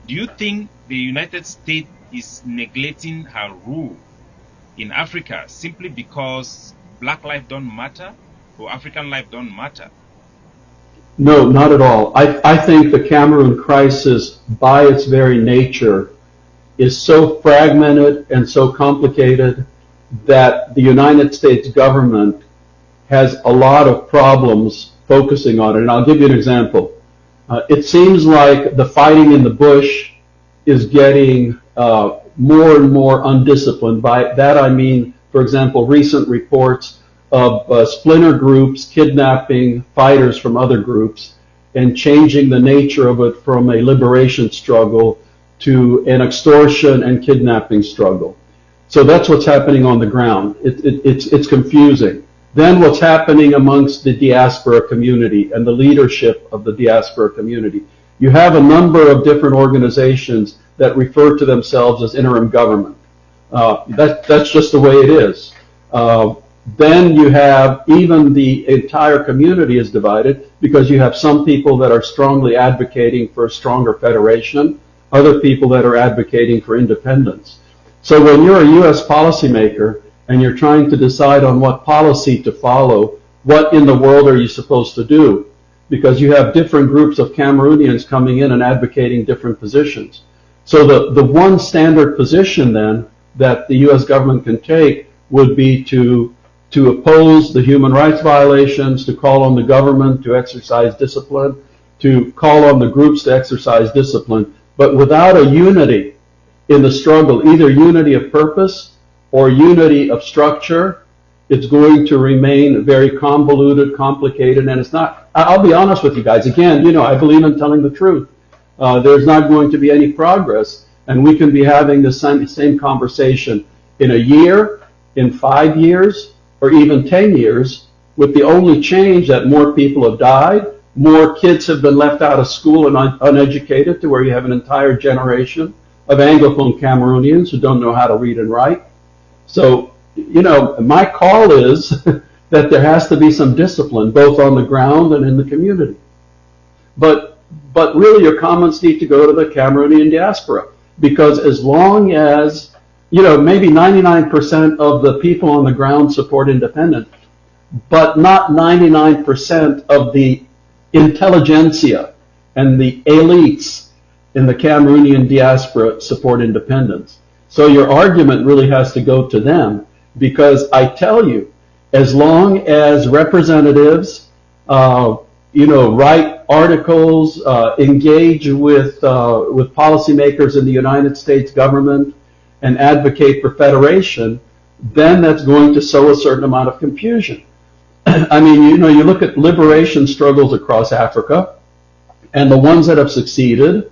Do you think the United States is neglecting her role in Africa simply because black life don't matter or African life don't matter? No, not at all. I think the Cameroon crisis, by its very nature, is so fragmented and so complicated that the United States government has a lot of problems focusing on it. And I'll give you an example. It seems like the fighting in the bush is getting more and more undisciplined. By that I mean, for example, recent reports of splinter groups kidnapping fighters from other groups and changing the nature of it from a liberation struggle to an extortion and kidnapping struggle. So that's what's happening on the ground. It's confusing. Then what's happening amongst the diaspora community and the leadership of the diaspora community. You have a number of different organizations that refer to themselves as interim government. That's just the way it is. Then you have even the entire community is divided because you have some people that are strongly advocating for a stronger federation, other people that are advocating for independence. So when you're a U.S. policymaker and you're trying to decide on what policy to follow, what in the world are you supposed to do? Because you have different groups of Cameroonians coming in and advocating different positions. So the one standard position then that the U.S. government can take would be to oppose the human rights violations, to call on the government to exercise discipline, to call on the groups to exercise discipline, but without a unity in the struggle, either unity of purpose or unity of structure, it's going to remain very convoluted, complicated, and it's not. I'll be honest with you guys. Again, I believe in telling the truth. There's not going to be any progress, and we can be having the same conversation in a year, in 5 years, or even 10 years, with the only change that more people have died, more kids have been left out of school and uneducated, to where you have an entire generation of Anglophone Cameroonians who don't know how to read and write. So, my call is that there has to be some discipline, both on the ground and in the community. But really your comments need to go to the Cameroonian diaspora, because as long as, maybe 99% of the people on the ground support independence, but not 99% of the intelligentsia and the elites in the Cameroonian diaspora support independence. So your argument really has to go to them, because I tell you, as long as representatives, write articles, engage with policymakers in the United States government, and advocate for federation, then that's going to sow a certain amount of confusion. I mean, you look at liberation struggles across Africa, and the ones that have succeeded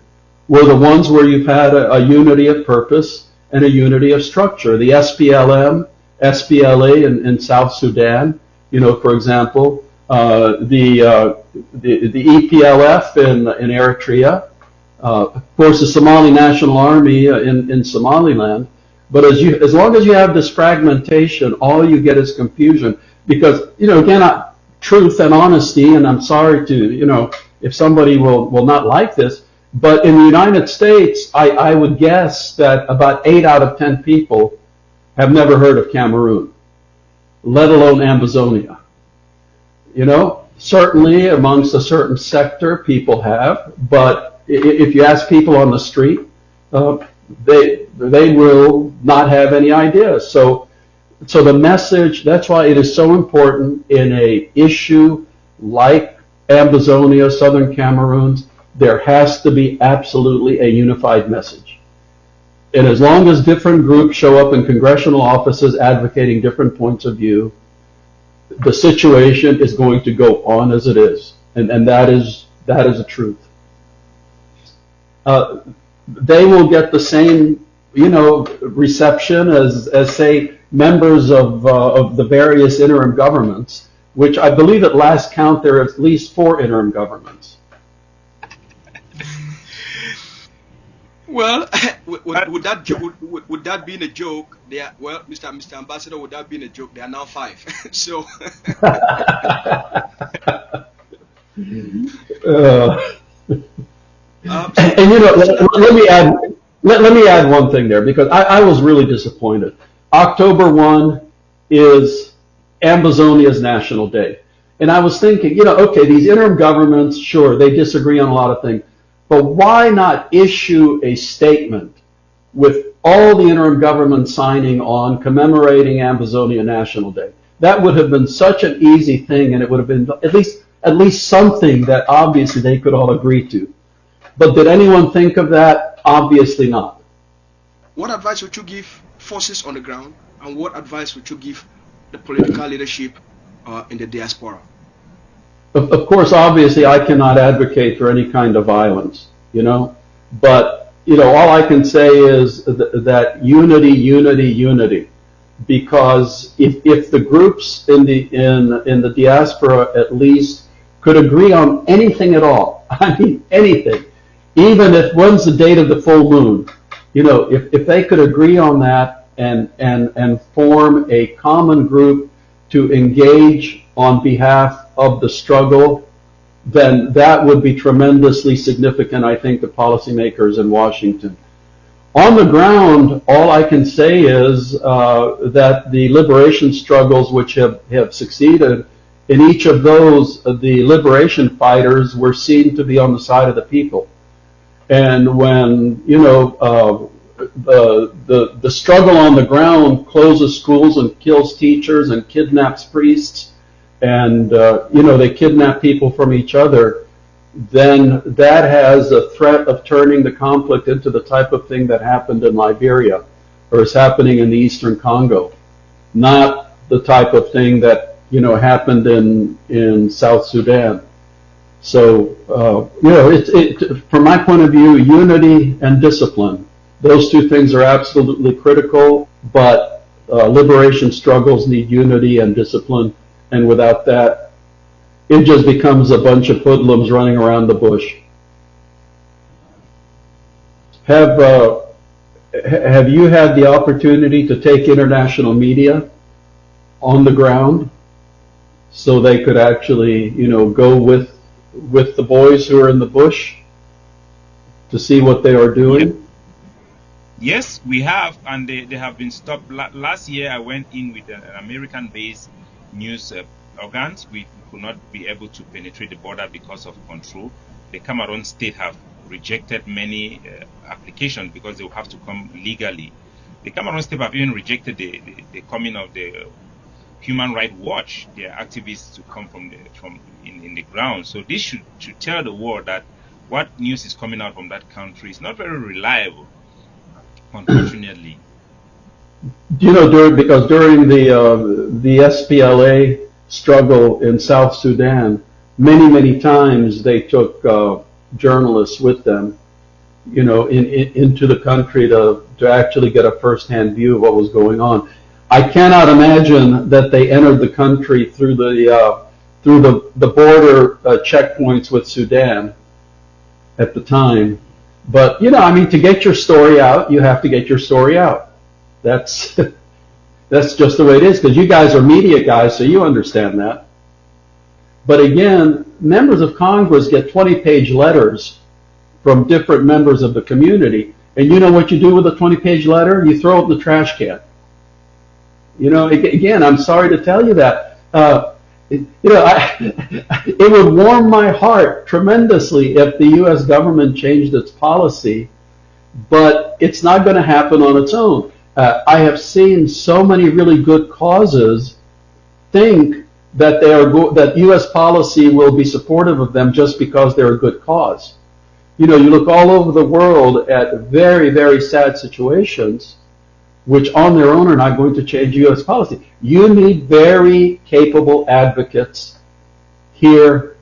were the ones where you've had a unity of purpose and a unity of structure. The SPLM, SPLA in South Sudan, for example, the EPLF in Eritrea, of course the Somali National Army in Somaliland. But as long as you have this fragmentation, all you get is confusion. Because, again, truth and honesty, and I'm sorry to, if somebody will not like this, but in the United States, I would guess that about 8 out of 10 people have never heard of Cameroon, let alone Ambazonia. Certainly amongst a certain sector, people have, but if you ask people on the street, they will not have any idea. So the message, that's why it is so important in a issue like Ambazonia, Southern Cameroon, there has to be absolutely a unified message. And as long as different groups show up in congressional offices advocating different points of view, the situation is going to go on as it is. And that is the truth. They will get the same, reception as say, members of the various interim governments, which I believe at last count there are at least 4 interim governments. Well, would that be a joke? Mr. Ambassador, would that be a joke? There are now 5. So. And let me add one thing there, because I was really disappointed. October 1 is Ambazonia's National Day. And I was thinking, okay, these interim governments, sure, they disagree on a lot of things, but why not issue a statement with all the interim governments signing on commemorating Ambazonia National Day? That would have been such an easy thing, and it would have been at least something that obviously they could all agree to. But did anyone think of that? Obviously not. What advice would you give forces on the ground, and what advice would you give the political leadership in the diaspora? Of course, obviously, I cannot advocate for any kind of violence, but all I can say is that unity, because if the groups in the diaspora at least could agree on anything at all, I mean anything, even if when's the date of the full moon, if they could agree on that and form a common group to engage on behalf of the struggle, then that would be tremendously significant, I think, to policymakers in Washington. On the ground, all I can say is that the liberation struggles which have succeeded, in each of those, the liberation fighters were seen to be on the side of the people. And when, the struggle on the ground closes schools and kills teachers and kidnaps priests, and they kidnap people from each other, then that has a threat of turning the conflict into the type of thing that happened in Liberia or is happening in the Eastern Congo, not the type of thing that happened in South Sudan. So from my point of view, unity and discipline, those two things are absolutely critical, but liberation struggles need unity and discipline. And without that, it just becomes a bunch of hoodlums running around the bush. Have you had the opportunity to take international media on the ground so they could actually, go with the boys who are in the bush to see what they are doing? Yes, we have, and they have been stopped. Last year, I went in with an American-based news organs. We could not be able to penetrate the border because of control. The Cameroon state have rejected many applications because they will have to come legally. The Cameroon state have even rejected the coming of the Human Rights Watch, their activists to come from in the ground. So this should tell the world that what news is coming out from that country is not very reliable, unfortunately. Because during the SPLA struggle in South Sudan, many times they took journalists with them, into the country to actually get a first-hand view of what was going on. I cannot imagine that they entered the country through the border checkpoints with Sudan at the time. But to get your story out, you have to get your story out. That's just the way it is, because you guys are media guys, so you understand that. But again, members of Congress get 20-page letters from different members of the community, and you know what you do with a 20-page letter? You throw it in the trash can. Again, I'm sorry to tell you that. It would warm my heart tremendously if the U.S. government changed its policy, but it's not going to happen on its own. I have seen so many really good causes think that that U.S. policy will be supportive of them just because they're a good cause. You look all over the world at very, very sad situations which on their own are not going to change U.S. policy. You need very capable advocates here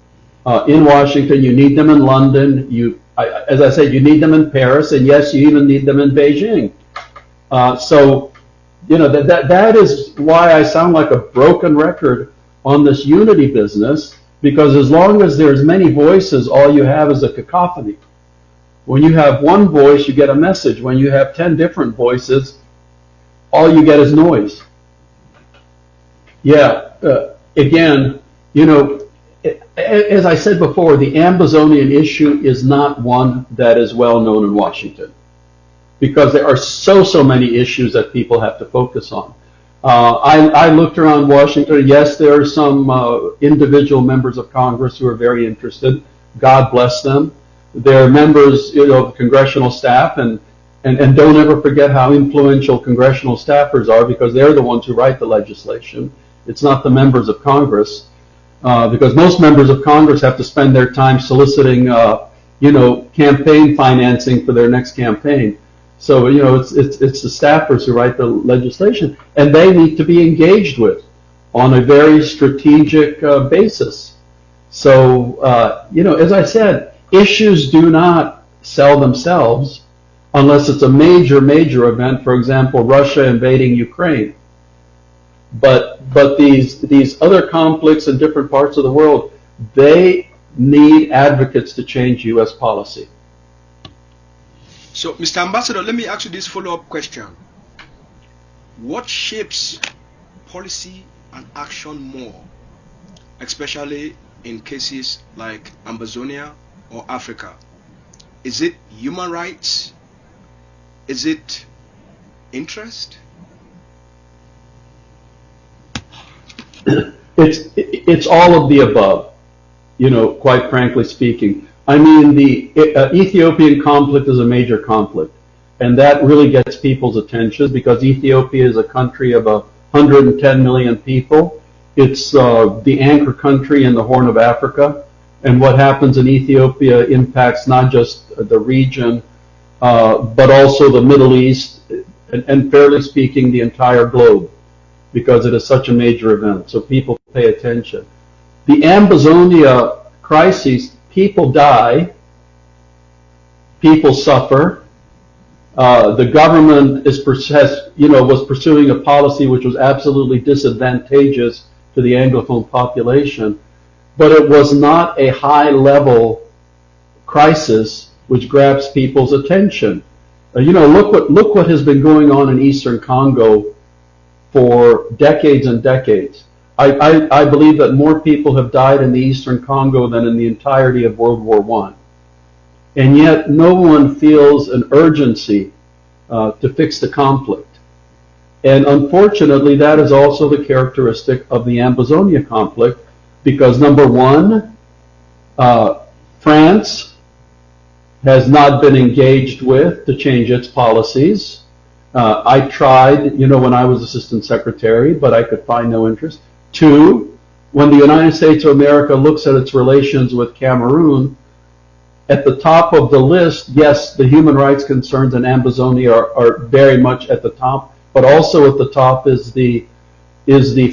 in Washington. You need them in London. As I said, you need them in Paris, and yes, you even need them in Beijing. That is why I sound like a broken record on this unity business, because as long as there's many voices, all you have is a cacophony. When you have one voice, you get a message. When you have 10 different voices, all you get is noise. Again, as I said before, the Ambazonian issue is not one that is well known in Washington, because there are so many issues that people have to focus on. I looked around Washington. Yes, there are some individual members of Congress who are very interested. God bless them. They're members, of the congressional staff, and don't ever forget how influential congressional staffers are, because they're the ones who write the legislation. It's not the members of Congress, because most members of Congress have to spend their time soliciting, campaign financing for their next campaign. So, it's the staffers who write the legislation, and they need to be engaged with on a very strategic basis. So, as I said, issues do not sell themselves unless it's a major event. For example, Russia invading Ukraine. But these other conflicts in different parts of the world, they need advocates to change U.S. policy. So, Mr. Ambassador, let me ask you this follow-up question. What shapes policy and action more, especially in cases like Amazonia or Africa? Is it human rights? Is it interest? It's all of the above, quite frankly speaking. I mean, the Ethiopian conflict is a major conflict, and that really gets people's attention because Ethiopia is a country of 110 million people. It's the anchor country in the Horn of Africa, and what happens in Ethiopia impacts not just the region, but also the Middle East, and fairly speaking, the entire globe, because it is such a major event. So people pay attention. The Amazonia crises, people die, people suffer. The government was pursuing a policy which was absolutely disadvantageous to the Anglophone population, but it was not a high-level crisis which grabs people's attention. Look what has been going on in Eastern Congo for decades and decades. I believe that more people have died in the Eastern Congo than in the entirety of World War I. And yet no one feels an urgency to fix the conflict. And unfortunately, that is also the characteristic of the Amazonia conflict, because number one, France has not been engaged with to change its policies. I tried, when I was assistant secretary, but I could find no interest. Two, when the United States of America looks at its relations with Cameroon, at the top of the list, yes, the human rights concerns in Amazonia are very much at the top, but also at the top is the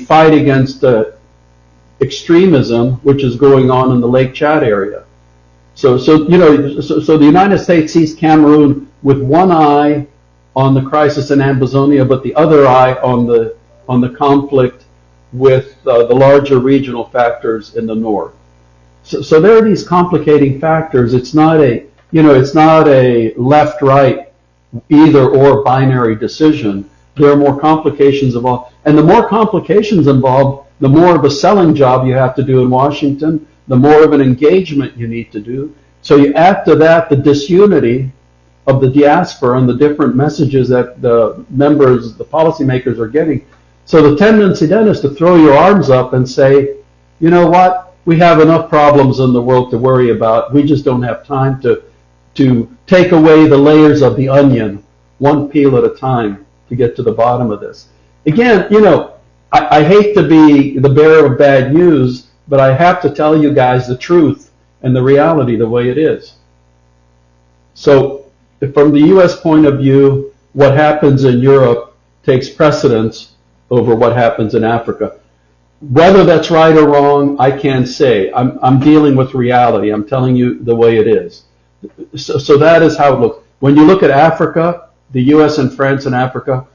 fight against extremism, which is going on in the Lake Chad area. So the United States sees Cameroon with one eye on the crisis in Amazonia, but the other eye on the conflict with the larger regional factors in the north. So there are these complicating factors. It's not a left-right either or binary decision. There are more complications involved, and the more complications involved, the more of a selling job you have to do in Washington, the more of an engagement you need to do. So you add to that the disunity of the diaspora and the different messages that the members, the policymakers are getting. So the tendency then is to throw your arms up and say, you know what, we have enough problems in the world to worry about. We just don't have time to take away the layers of the onion, one peel at a time, to get to the bottom of this. Again, I hate to be the bearer of bad news, but I have to tell you guys the truth and the reality the way it is. So from the U.S. point of view, what happens in Europe takes precedence over what happens in Africa. Whether that's right or wrong, I can't say. I'm dealing with reality. I'm telling you the way it is. So that is how it looks. When you look at Africa, the U.S. and France in Africa,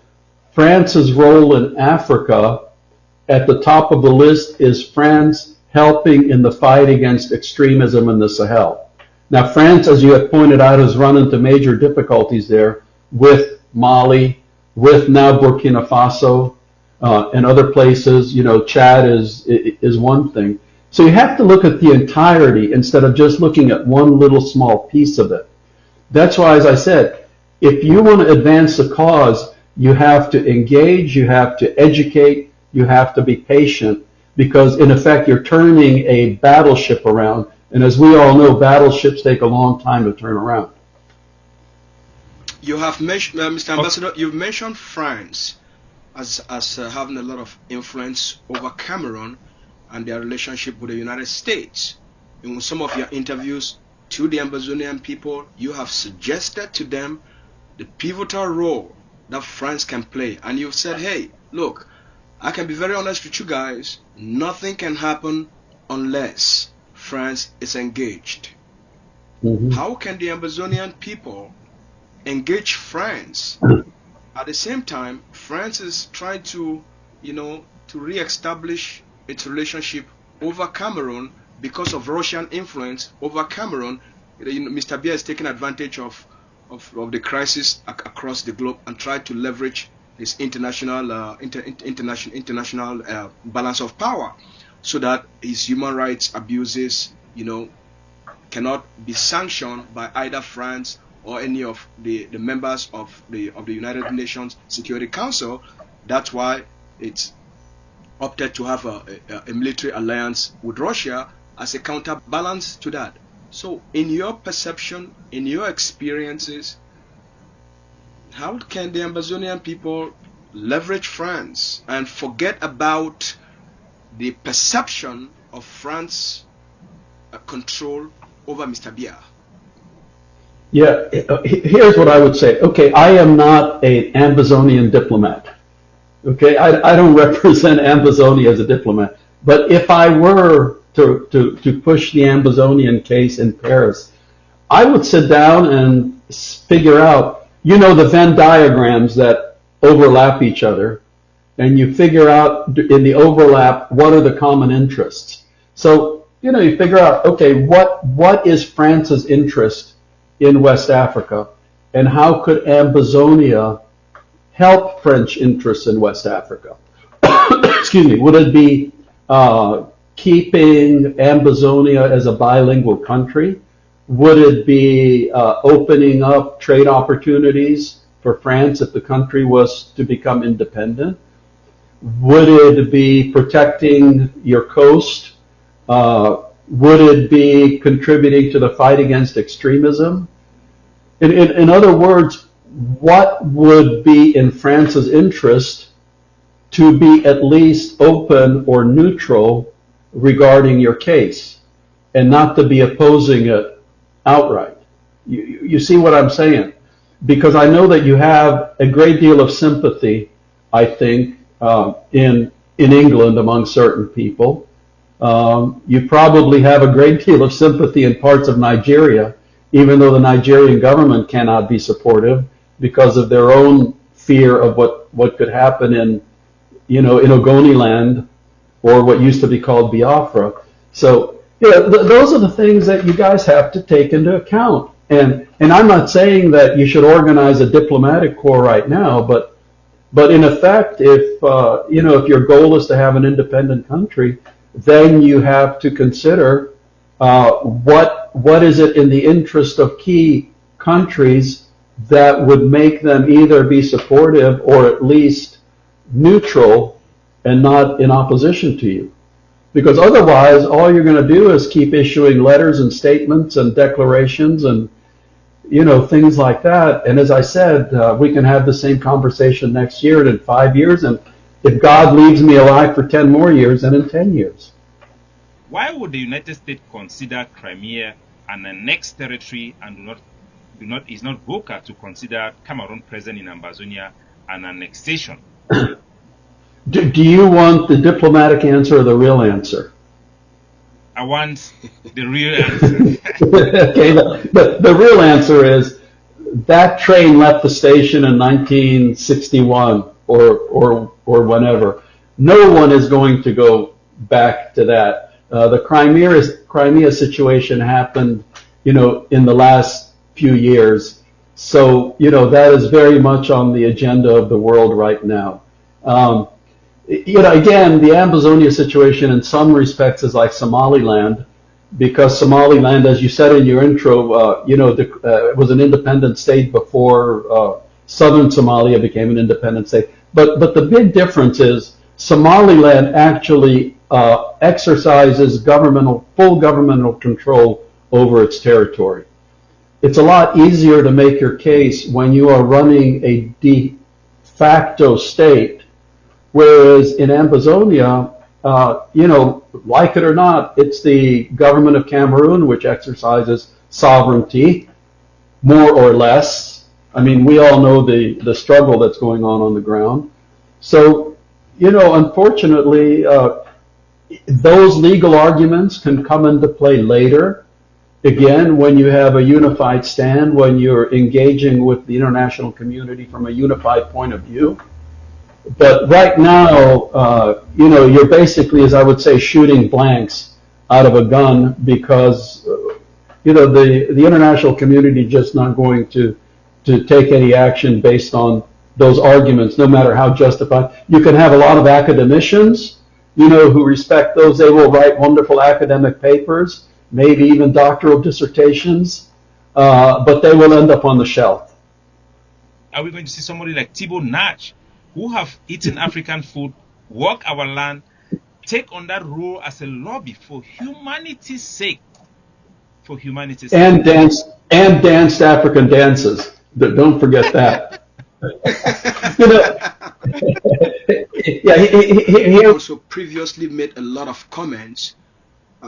France's role in Africa at the top of the list is France helping in the fight against extremism in the Sahel. Now, France, as you have pointed out, has run into major difficulties there with Mali, with now Burkina Faso, and other places. Chad is one thing. So you have to look at the entirety instead of just looking at one little small piece of it. That's why, as I said, if you want to advance the cause, you have to engage, you have to educate, you have to be patient, because in effect you're turning a battleship around. And as we all know, battleships take a long time to turn around. You have mentioned, Mr. Ambassador, you've mentioned France as having a lot of influence over Cameroon and their relationship with the United States. In some of your interviews to the Ambazonian people, you have suggested to them the pivotal role that France can play. And you've said, hey, look, I can be very honest with you guys, nothing can happen unless France is engaged. Mm-hmm. How can the Ambazonian people engage France? At the same time, France is trying to, to re-establish its relationship over Cameroon because of Russian influence over Cameroon. Mr. Biya is taking advantage of the crisis across the globe and try to leverage his international balance of power, so that his human rights abuses, cannot be sanctioned by either France or any of the members of the United Nations Security Council. That's why it's opted to have a military alliance with Russia as a counterbalance to that. So in your perception, in your experiences, how can the Ambazonian people leverage France and forget about the perception of France control over Mr. Biya? Yeah, here's what I would say. Okay, I am not an Ambazonian diplomat. Okay, I don't represent Ambazonia as a diplomat. But if I were to push the Ambazonian case in Paris, I would sit down and figure out, the Venn diagrams that overlap each other, and you figure out in the overlap what are the common interests. So, you figure out, okay, what is France's interest in West Africa, and how could Ambazonia help French interests in West Africa? Excuse me. Would it be keeping Ambazonia as a bilingual country? Would it be opening up trade opportunities for France if the country was to become independent? Would it be protecting your coast? Would it be contributing to the fight against extremism? In other words, what would be in France's interest to be at least open or neutral regarding your case, and not to be opposing it outright? You see what I'm saying? Because I know that you have a great deal of sympathy, I think, in England among certain people. You probably have a great deal of sympathy in parts of Nigeria, even though the Nigerian government cannot be supportive because of their own fear of what could happen in Ogoniland, or what used to be called Biafra. So, those are the things that you guys have to take into account. And I'm not saying that you should organize a diplomatic corps right now, but in effect, if your goal is to have an independent country, then you have to consider what is it in the interest of key countries that would make them either be supportive or at least neutral and not in opposition to you. Because otherwise, all you're going to do is keep issuing letters and statements and declarations and things like that. And as I said, we can have the same conversation next year and in 5 years, and if God leaves me alive for 10 more years, and in 10 years. Why would the United States consider Crimea an annexed territory and is not vocal to consider Cameroon present in Ambazonia an annexation? Do you want the diplomatic answer or the real answer? I want the real answer. Okay, the real answer is that train left the station in 1961 or whenever. No one is going to go back to that. The Crimea situation happened, in the last few years. So, that is very much on the agenda of the world right now. Again, the Amazonia situation in some respects is like Somaliland, because Somaliland, as you said in your intro, it was an independent state before southern Somalia became an independent state. But the big difference is Somaliland actually exercises full governmental control over its territory. It's a lot easier to make your case when you are running a de facto state, whereas in Amazonia, like it or not, it's the government of Cameroon which exercises sovereignty, more or less. I mean, we all know the struggle that's going on the ground. So, unfortunately, those legal arguments can come into play later. Again, when you have a unified stand, when you're engaging with the international community from a unified point of view. But right now, you're basically, as I would say, shooting blanks out of a gun, because, the international community is just not going to take any action based on those arguments, no matter how justified. You can have a lot of academicians, who respect those. They will write wonderful academic papers, maybe even doctoral dissertations, but they will end up on the shelf. Are we going to see somebody like Tibor Nagy, who have eaten African food, work our land, take on that role as a lobby for humanity's sake? For humanity's sake. And danced African dances. Don't forget that. He also previously made a lot of comments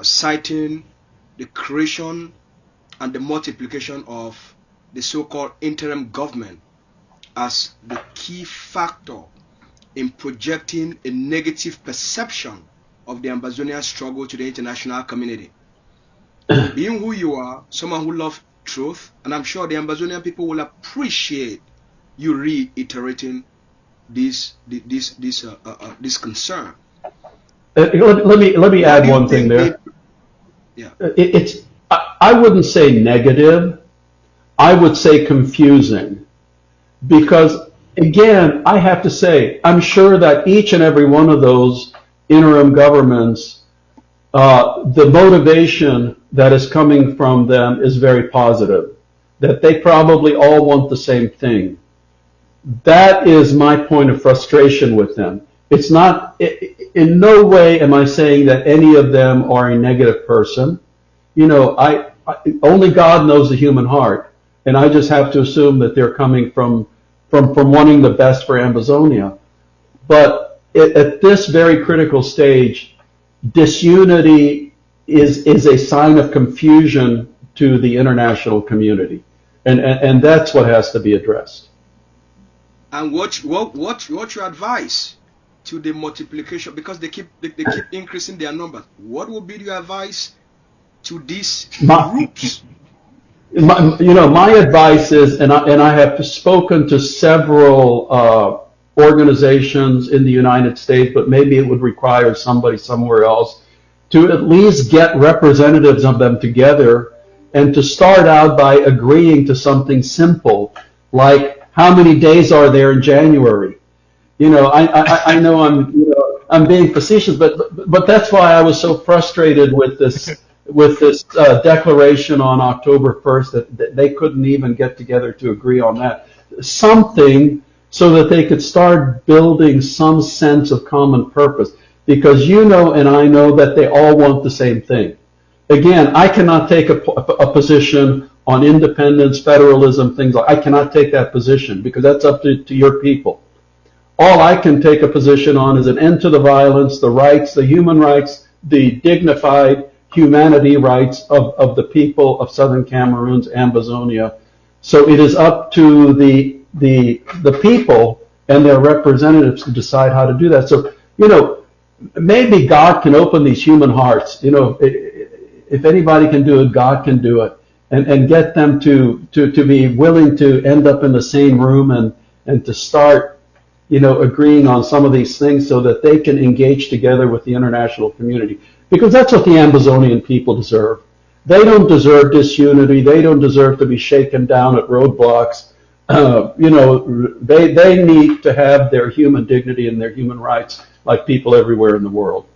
citing the creation and the multiplication of the so-called interim government as the key factor in projecting a negative perception of the Ambazonian struggle to the international community. Being who you are, someone who loves truth, and I'm sure the Ambazonian people will appreciate you reiterating this concern. Let me add one thing there. I wouldn't say negative. I would say confusing. Because, again, I have to say, I'm sure that each and every one of those interim governments, the motivation that is coming from them is very positive, that they probably all want the same thing. That is my point of frustration with them. It's not, in no way am I saying that any of them are a negative person. Only God knows the human heart, and I just have to assume that they're coming from wanting the best for Amazonia. But at this very critical stage, disunity is a sign of confusion to the international community, and that's what has to be addressed. And what's your advice to the multiplication, because they keep increasing their number? What would be your advice to these groups? My advice is, and I have spoken to several organizations in the United States, but maybe it would require somebody somewhere else to at least get representatives of them together and to start out by agreeing to something simple, like how many days are there in January? I know I'm being facetious, but that's why I was so frustrated with this declaration on October 1st that they couldn't even get together to agree on that. Something so that they could start building some sense of common purpose. Because and I know that they all want the same thing. Again, I cannot take a position on independence, federalism, things like I cannot take that position because that's up to your people. All I can take a position on is an end to the violence, the rights, the human rights, the dignified humanity rights of the people of Southern Cameroon's Ambazonia. So it is up to the people and their representatives to decide how to do that. So, maybe God can open these human hearts. If anybody can do it, God can do it. And get them to be willing to end up in the same room and to start, agreeing on some of these things so that they can engage together with the international community. Because that's what the Ambazonian people deserve. They don't deserve disunity. They don't deserve to be shaken down at roadblocks they need to have their human dignity and their human rights like people everywhere in the world.